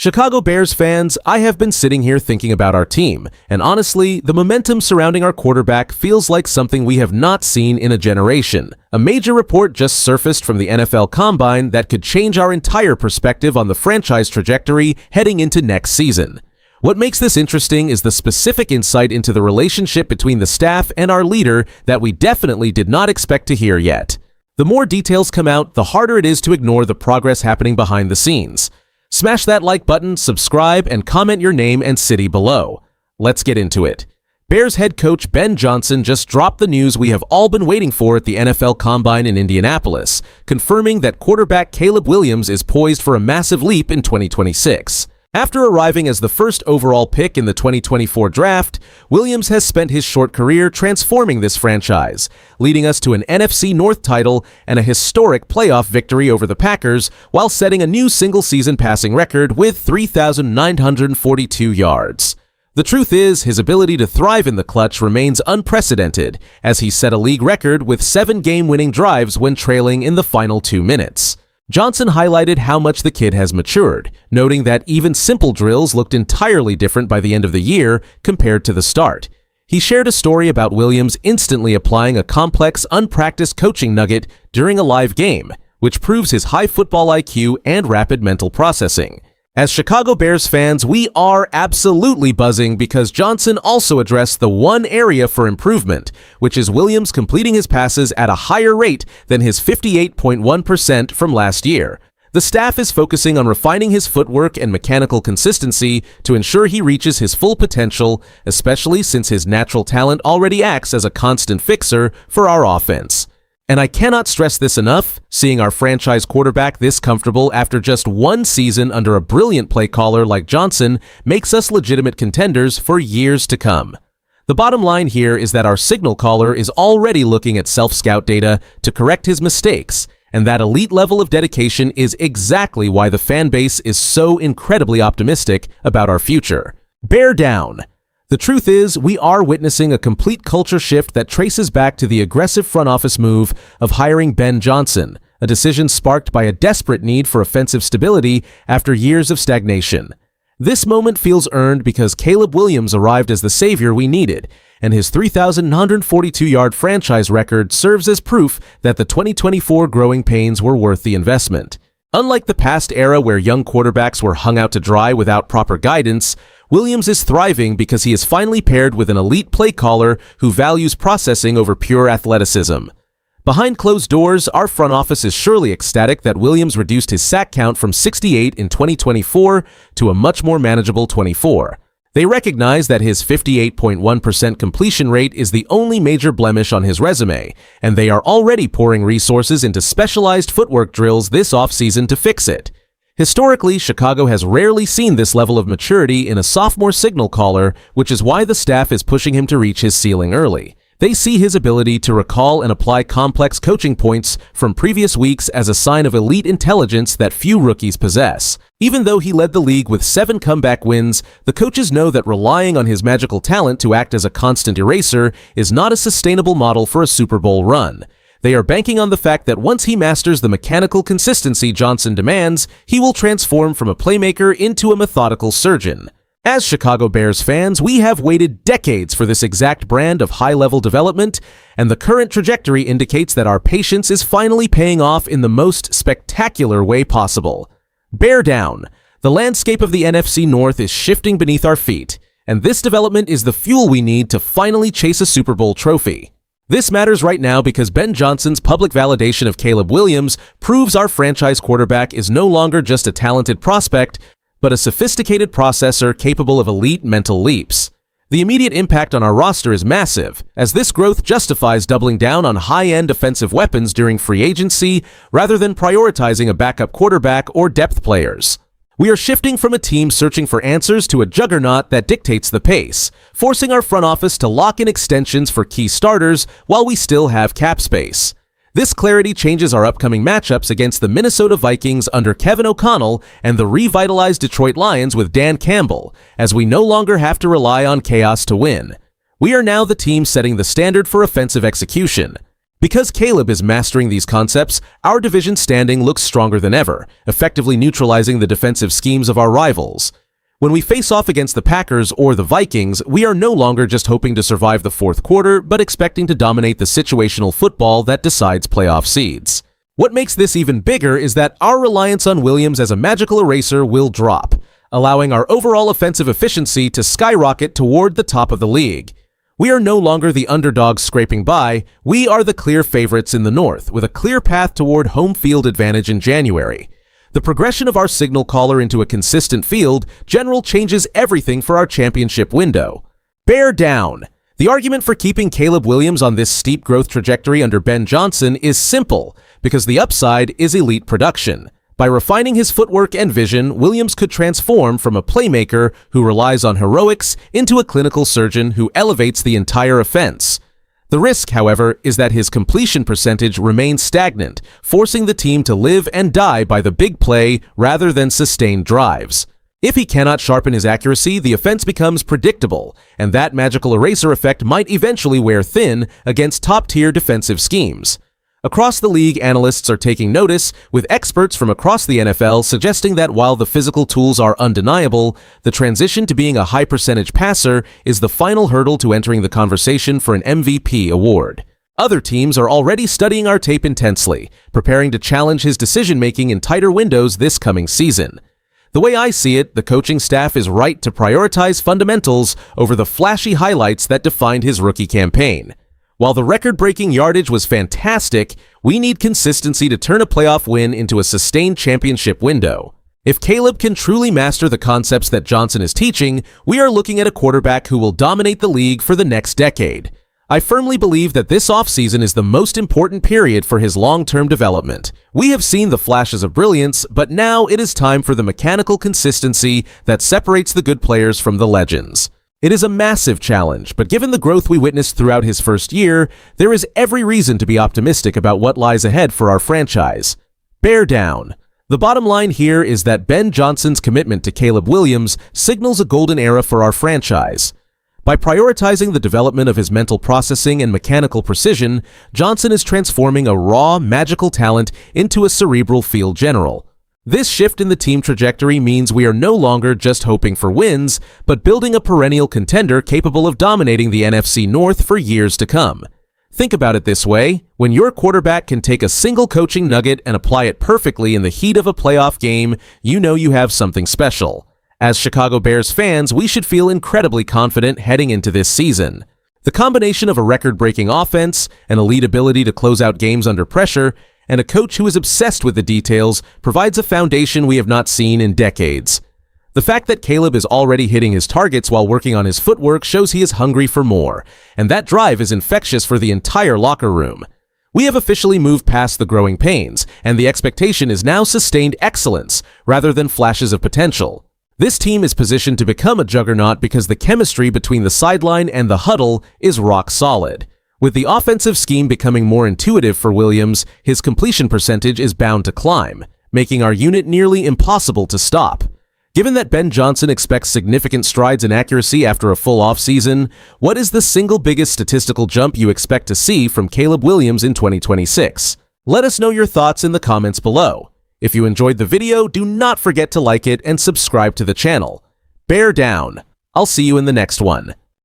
Chicago Bears fans, I have been sitting here thinking about our team, and honestly, the momentum surrounding our quarterback feels like something we have not seen in a generation. A major report just surfaced from the NFL Combine that could change our entire perspective on the franchise trajectory heading into next season. What makes this interesting is the specific insight into the relationship between the staff and our leader that we definitely did not expect to hear yet. The more details come out, the harder it is to ignore the progress happening behind the scenes. Smash that like button, subscribe, and comment your name and city below. Let's get into it. Bears head coach Ben Johnson just dropped the news we have all been waiting for at the NFL Combine in Indianapolis, confirming that quarterback Caleb Williams is poised for a massive leap in 2026. After arriving as the first overall pick in the 2024 draft, Williams has spent his short career transforming this franchise, leading us to an NFC North title and a historic playoff victory over the Packers while setting a new single-season passing record with 3,942 yards. The truth is, his ability to thrive in the clutch remains unprecedented, as he set a league record with 7 game-winning drives when trailing in the final 2 minutes. Johnson highlighted how much the kid has matured, noting that even simple drills looked entirely different by the end of the year compared to the start. He shared a story about Williams instantly applying a complex, unpracticed coaching nugget during a live game, which proves his high football IQ and rapid mental processing. As Chicago Bears fans, we are absolutely buzzing because Johnson also addressed the one area for improvement, which is Williams completing his passes at a higher rate than his 58.1% from last year. The staff is focusing on refining his footwork and mechanical consistency to ensure he reaches his full potential, especially since his natural talent already acts as a constant fixer for our offense. And I cannot stress this enough, seeing our franchise quarterback this comfortable after just 1 season under a brilliant play caller like Johnson makes us legitimate contenders for years to come. The bottom line here is that our signal caller is already looking at self-scout data to correct his mistakes, and that elite level of dedication is exactly why the fan base is so incredibly optimistic about our future. Bear down! The truth is, we are witnessing a complete culture shift that traces back to the aggressive front office move of hiring Ben Johnson, a decision sparked by a desperate need for offensive stability after years of stagnation. This moment feels earned because Caleb Williams arrived as the savior we needed, and his 3,942-yard franchise record serves as proof that the 2024 growing pains were worth the investment. Unlike the past era where young quarterbacks were hung out to dry without proper guidance, Williams is thriving because he is finally paired with an elite play caller who values processing over pure athleticism. Behind closed doors, our front office is surely ecstatic that Williams reduced his sack count from 68 in 2024 to a much more manageable 24. They recognize that his 58.1% completion rate is the only major blemish on his resume, and they are already pouring resources into specialized footwork drills this offseason to fix it. Historically, Chicago has rarely seen this level of maturity in a sophomore signal caller, which is why the staff is pushing him to reach his ceiling early. They see his ability to recall and apply complex coaching points from previous weeks as a sign of elite intelligence that few rookies possess. Even though he led the league with 7 comeback wins, the coaches know that relying on his magical talent to act as a constant eraser is not a sustainable model for a Super Bowl run. They are banking on the fact that once he masters the mechanical consistency Johnson demands, he will transform from a playmaker into a methodical surgeon. As Chicago Bears fans, we have waited decades for this exact brand of high-level development, and the current trajectory indicates that our patience is finally paying off in the most spectacular way possible. Bear down! The landscape of the NFC North is shifting beneath our feet, and this development is the fuel we need to finally chase a Super Bowl trophy. This matters right now because Ben Johnson's public validation of Caleb Williams proves our franchise quarterback is no longer just a talented prospect, but a sophisticated processor capable of elite mental leaps. The immediate impact on our roster is massive, as this growth justifies doubling down on high-end offensive weapons during free agency rather than prioritizing a backup quarterback or depth players. We are shifting from a team searching for answers to a juggernaut that dictates the pace, forcing our front office to lock in extensions for key starters while we still have cap space. This clarity changes our upcoming matchups against the Minnesota Vikings under Kevin O'Connell and the revitalized Detroit Lions with Dan Campbell, as we no longer have to rely on chaos to win. We are now the team setting the standard for offensive execution. Because Caleb is mastering these concepts, our division standing looks stronger than ever, effectively neutralizing the defensive schemes of our rivals. When we face off against the Packers or the Vikings, we are no longer just hoping to survive the fourth quarter, but expecting to dominate the situational football that decides playoff seeds. What makes this even bigger is that our reliance on Williams as a magical eraser will drop, allowing our overall offensive efficiency to skyrocket toward the top of the league. We are no longer the underdogs scraping by, we are the clear favorites in the North, with a clear path toward home field advantage in January. The progression of our signal caller into a consistent field general changes everything for our championship window. Bear down! The argument for keeping Caleb Williams on this steep growth trajectory under Ben Johnson is simple, because the upside is elite production. By refining his footwork and vision, Williams could transform from a playmaker who relies on heroics into a clinical surgeon who elevates the entire offense. The risk, however, is that his completion percentage remains stagnant, forcing the team to live and die by the big play rather than sustained drives. If he cannot sharpen his accuracy, the offense becomes predictable, and that magical eraser effect might eventually wear thin against top-tier defensive schemes. Across the league, analysts are taking notice, with experts from across the NFL suggesting that while the physical tools are undeniable, the transition to being a high-percentage passer is the final hurdle to entering the conversation for an MVP award. Other teams are already studying our tape intensely, preparing to challenge his decision-making in tighter windows this coming season. The way I see it, the coaching staff is right to prioritize fundamentals over the flashy highlights that defined his rookie campaign. While the record-breaking yardage was fantastic, we need consistency to turn a playoff win into a sustained championship window. If Caleb can truly master the concepts that Johnson is teaching, we are looking at a quarterback who will dominate the league for the next decade. I firmly believe that this offseason is the most important period for his long-term development. We have seen the flashes of brilliance, but now it is time for the mechanical consistency that separates the good players from the legends. It is a massive challenge, but given the growth we witnessed throughout his first year, there is every reason to be optimistic about what lies ahead for our franchise. Bear down. The bottom line here is that Ben Johnson's commitment to Caleb Williams signals a golden era for our franchise. By prioritizing the development of his mental processing and mechanical precision, Johnson is transforming a raw, magical talent into a cerebral field general. This shift in the team trajectory means we are no longer just hoping for wins, but building a perennial contender capable of dominating the NFC North for years to come. Think about it this way: when your quarterback can take a single coaching nugget and apply it perfectly in the heat of a playoff game, you know you have something special. As Chicago Bears fans, we should feel incredibly confident heading into this season. The combination of a record-breaking offense, an elite ability to close out games under pressure, and a coach who is obsessed with the details provides a foundation we have not seen in decades. The fact that Caleb is already hitting his targets while working on his footwork shows he is hungry for more, and that drive is infectious for the entire locker room. We have officially moved past the growing pains, and the expectation is now sustained excellence rather than flashes of potential. This team is positioned to become a juggernaut because the chemistry between the sideline and the huddle is rock solid. With the offensive scheme becoming more intuitive for Williams, his completion percentage is bound to climb, making our unit nearly impossible to stop. Given that Ben Johnson expects significant strides in accuracy after a full offseason, what is the single biggest statistical jump you expect to see from Caleb Williams in 2026? Let us know your thoughts in the comments below. If you enjoyed the video, do not forget to like it and subscribe to the channel. Bear down. I'll see you in the next one.